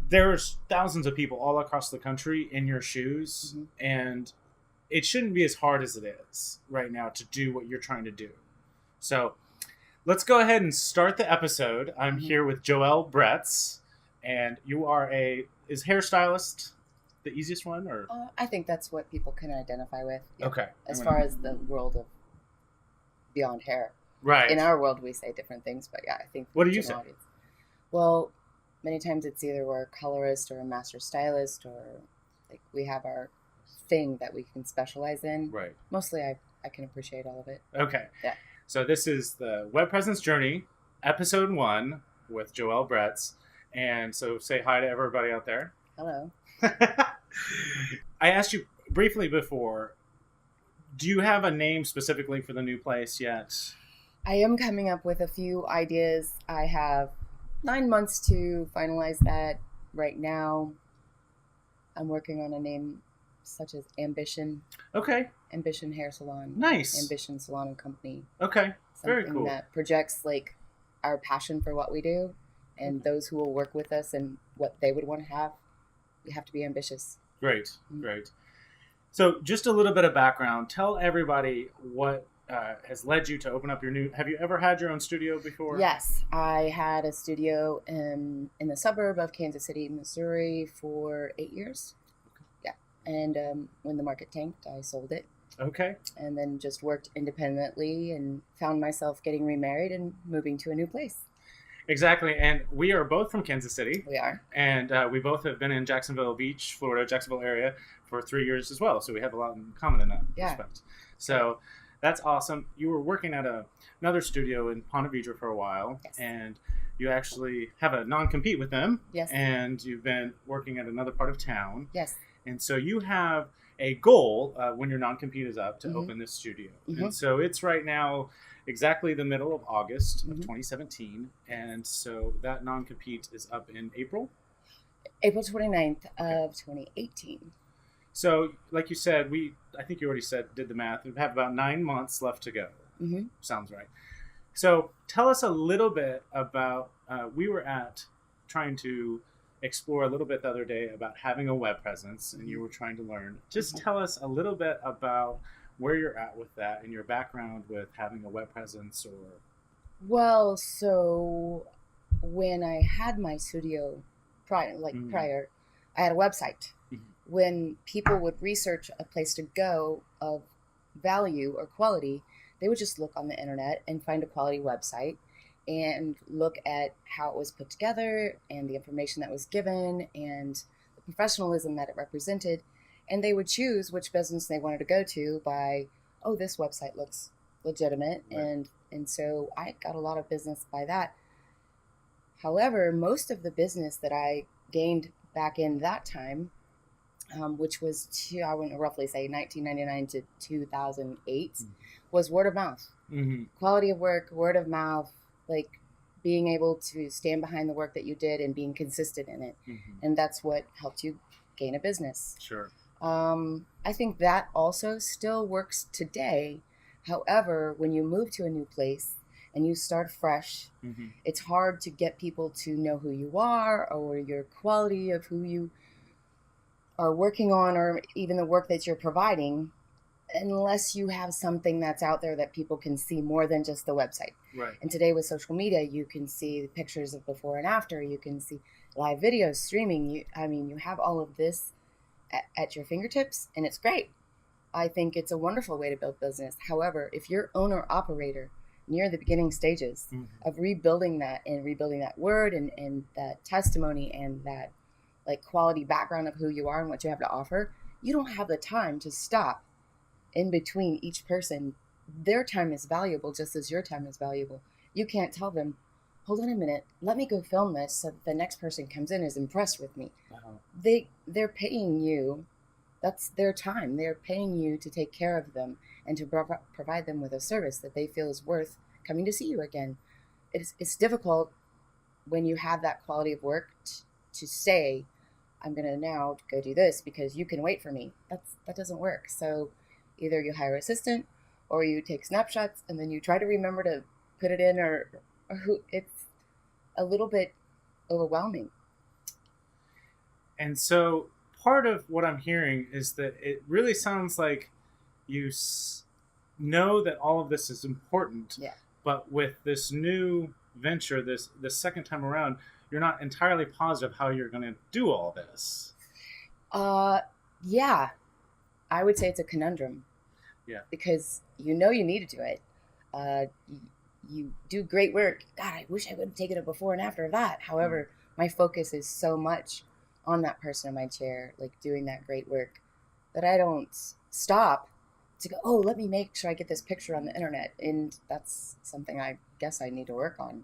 There's thousands of people all across the country in your shoes, and it shouldn't be as hard as it is right now to do what you're trying to do. So let's go ahead and start the episode. I'm here with JoElle Bretz, and you are is hairstylist the easiest one, or? I think that's what people can identify with. Yeah. Okay. As far as the world of beyond hair. Right. In our world, we say different things, but yeah, I think. What do you say? Well, many times it's either we're a colorist or a master stylist, or like we have our thing that we can specialize in. Right. Mostly I can appreciate all of it. Okay. Yeah. So this is the Web Presence Journey, episode 1 with JoElle Bretz. And so say hi to everybody out there. Hello. I asked you briefly before, do you have a name specifically for the new place yet? I am coming up with a few ideas. I have 9 months to finalize that. Right now, I'm working on a name such as Ambition. Okay. Ambition Hair Salon. Nice. Ambition Salon and Company. Okay. Very cool. Something that projects like our passion for what we do, and those who will work with us and what they would want to have. We have to be ambitious. Great. Great. So just a little bit of background. Tell everybody what has led you to open up your new... Have you ever had your own studio before? Yes. I had a studio in the suburb of Kansas City, Missouri for 8 years. Okay. Yeah. And when the market tanked, I sold it. Okay. And then just worked independently and found myself getting remarried and moving to a new place. Exactly. And we are both from Kansas City. We are. And we both have been in Jacksonville Beach, Florida, Jacksonville area for 3 years as well. So we have a lot in common in that respect. So that's awesome. You were working at another studio in Ponte Vedra for a while. Yes. And you actually have a non-compete with them. Yes. And you've been working at another part of town. Yes. And so you have a goal when your non-compete is up to open this studio. And so it's right now exactly the middle of August of 2017. And so that non-compete is up in April? April 29th of 2018. So like you said, I think you already did the math. We have about 9 months left to go. Sounds right. So tell us a little bit about, we were trying to explore a little bit the other day about having a web presence, and you were trying to learn. Just tell us a little bit about where you're at with that and your background with having a web presence. Or well, so when I had my studio prior, I had a website. When people would research a place to go of value or quality, they would just look on the internet and find a quality website and look at how it was put together and the information that was given and the professionalism that it represented. And they would choose which business they wanted to go to by, oh, this website looks legitimate. Right. And so I got a lot of business by that. However, most of the business that I gained back in that time, which was, I would roughly say 1999 to 2008, was word of mouth. Quality of work, word of mouth, like being able to stand behind the work that you did and being consistent in it. And that's what helped you gain a business. Sure. I think that also still works today. However, when you move to a new place and you start fresh, it's hard to get people to know who you are or your quality of who you are working on, or even the work that you're providing, unless you have something that's out there that people can see more than just the website. Right. And today with social media, you can see the pictures of before and after. You can see live videos, streaming. You have all of this at your fingertips, and it's great. I think it's a wonderful way to build business. However, if you're owner-operator near the beginning stages of rebuilding that word and that testimony and that like quality background of who you are and what you have to offer, you don't have the time to stop in between each person. Their time is valuable just as your time is valuable. You can't tell them, hold on a minute, let me go film this so that the next person comes in is impressed with me. They're paying you. That's their time. They're paying you to take care of them and to provide them with a service that they feel is worth coming to see you again. It's difficult when you have that quality of work to say, I'm going to now go do this because you can wait for me. That doesn't work. So either you hire an assistant or you take snapshots and then you try to remember to put it in or who a little bit overwhelming. And so part of what I'm hearing is that it really sounds like you know that all of this is important, Yeah. but with this new venture, this second time around, you're not entirely positive how you're going to do all this. Yeah, I would say it's a conundrum. Yeah. Because you know you need to do it. You do great work. God, I wish I would have taken a before and after of that. However, my focus is so much on that person in my chair, like doing that great work, that I don't stop to go, oh, let me make sure I get this picture on the internet. And that's something I guess I need to work on.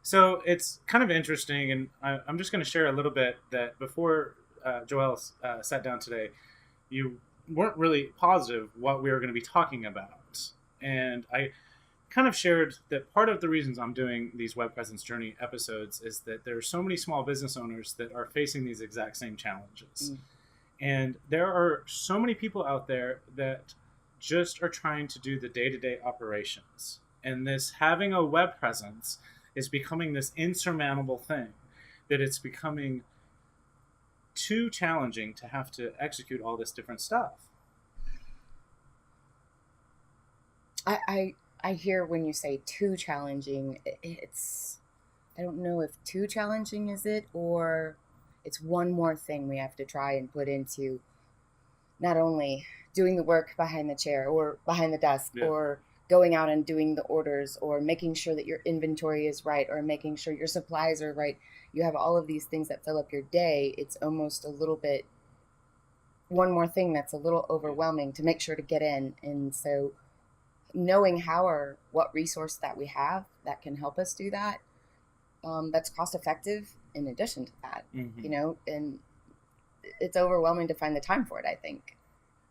So it's kind of interesting, and I'm just going to share a little bit that before JoElle sat down today, you weren't really positive what we were going to be talking about. And I kind of shared that part of the reasons I'm doing these web presence journey episodes is that there are so many small business owners that are facing these exact same challenges. And there are so many people out there that just are trying to do the day-to-day operations. And this having a web presence is becoming this insurmountable thing, that it's becoming too challenging to have to execute all this different stuff. I hear when you say too challenging, it's, I don't know if too challenging is it, or it's one more thing we have to try and put into not only doing the work behind the chair or behind the desk, or going out and doing the orders, or making sure that your inventory is right, or making sure your supplies are right. You have all of these things that fill up your day. It's almost a little bit one more thing that's a little overwhelming to make sure to get in. And so knowing how or what resource that we have that can help us do that, that's cost effective in addition to that, you know, and it's overwhelming to find the time for it, I think.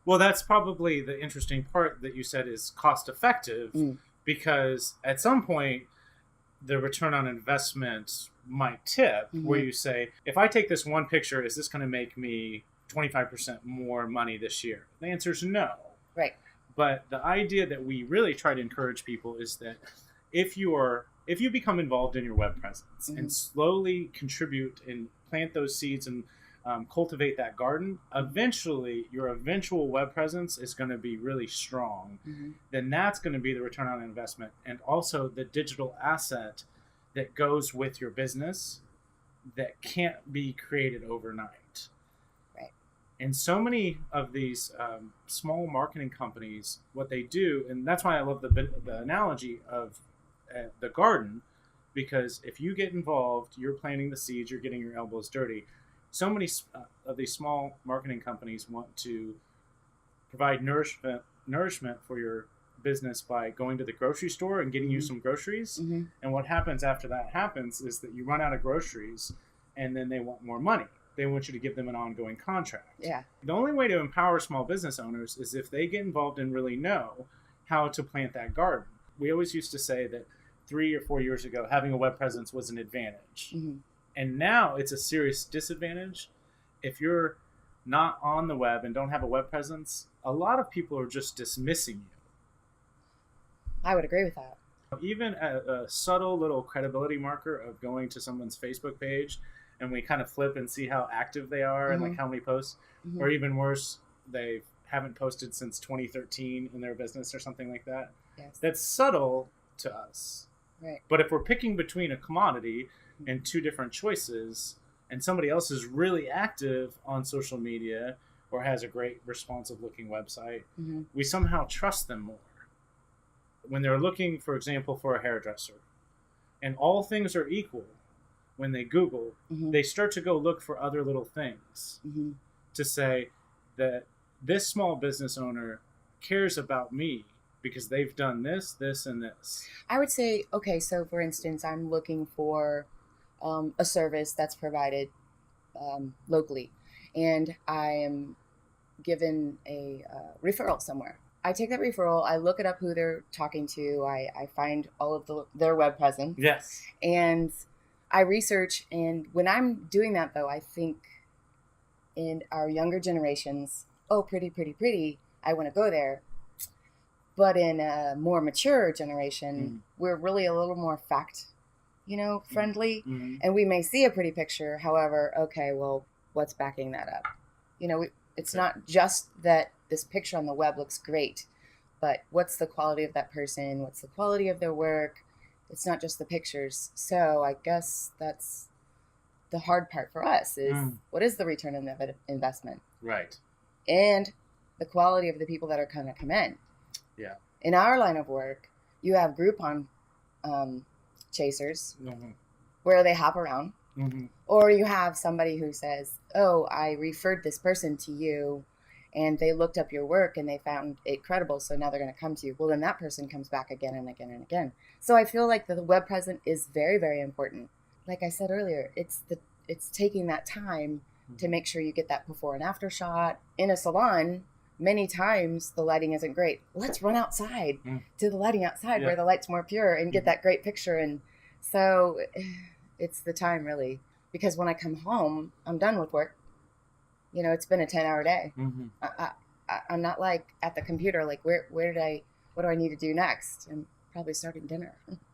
Well, that's probably the interesting part that you said is cost effective, because at some point the return on investment might tip, where you say, if I take this one picture, is this going to make me 25% more money this year? The answer is no. Right. But the idea that we really try to encourage people is that if you become involved in your web presence and slowly contribute and plant those seeds and cultivate that garden, eventually your eventual web presence is going to be really strong. Then that's going to be the return on investment, and also the digital asset that goes with your business that can't be created overnight. And so many of these small marketing companies, what they do, and that's why I love the analogy of the garden, because if you get involved, you're planting the seeds, you're getting your elbows dirty. So many of these small marketing companies want to provide nourishment for your business by going to the grocery store and getting you some groceries. And what happens after that happens is that you run out of groceries, and then they want more money. They want you to give them an ongoing contract. The only way to empower small business owners is if they get involved and really know how to plant that garden. We always used to say that 3 or 4 years ago, having a web presence was an advantage. And now it's a serious disadvantage. If you're not on the web and don't have a web presence, a lot of people are just dismissing you. I would agree with that. Even a subtle little credibility marker of going to someone's Facebook page, and we kind of flip and see how active they are and like how many posts, or even worse, they haven't posted since 2013 in their business or something like that. That's subtle to us. But if we're picking between a commodity and two different choices, and somebody else is really active on social media or has a great responsive looking website, we somehow trust them more. When they're looking, for example, for a hairdresser, and all things are equal, when they Google, they start to go look for other little things to say that this small business owner cares about me because they've done this, this, and this. I would say, okay, so for instance, I'm looking for a service that's provided locally, and I am given a referral somewhere. I take that referral, I look it up who they're talking to, I find all of their web presence. And I research, and when I'm doing that, though, I think in our younger generations, oh, pretty, pretty, pretty, I want to go there. But in a more mature generation, we're really a little more fact friendly. Mm-hmm. And we may see a pretty picture. However, okay, well, what's backing that up? It's not just that this picture on the web looks great, but what's the quality of that person? What's the quality of their work? It's not just the pictures. So I guess that's the hard part for us is what is the return on the investment? Right. And the quality of the people that are going to come in. Yeah. In our line of work, you have Groupon chasers where they hop around. Mm-hmm. Or you have somebody who says, oh, I referred this person to you and they looked up your work and they found it credible, so now they're going to come to you. Well, then that person comes back again and again and again. So I feel like the web presence is very, very important. Like I said earlier, it's taking that time to make sure you get that before and after shot. In a salon, many times the lighting isn't great. Let's run outside to the lighting outside where the light's more pure and get that great picture. And so it's the time, really, because when I come home, I'm done with work. It's been a 10-hour day. Mm-hmm. I'm not like at the computer, like what do I need to do next? I'm probably starting dinner.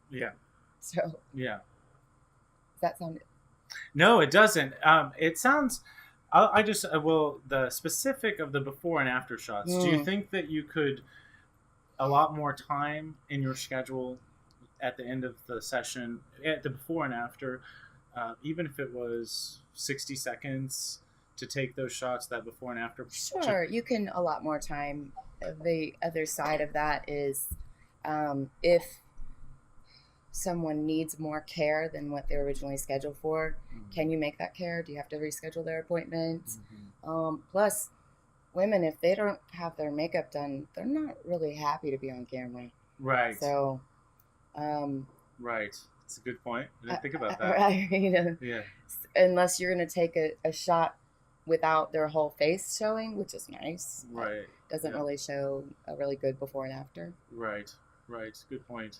Yeah. So. Yeah. Does that sound? No, it doesn't. It sounds. The specific of the before and after shots. Do you think that you could allot more time in your schedule at the end of the session, at the before and after, even if it was 60 seconds to take those shots, that before and after? Sure, you can allot more time. The other side of that is if someone needs more care than what they're originally scheduled for, can you make that care? Do you have to reschedule their appointments? Plus, women, if they don't have their makeup done, they're not really happy to be on camera. Right. So, right. That's a good point. I didn't think about that. Right. Yeah. Unless you're going to take a shot without their whole face showing, which is nice. Right. Doesn't really show a really good before and after. Right. Right. Good point.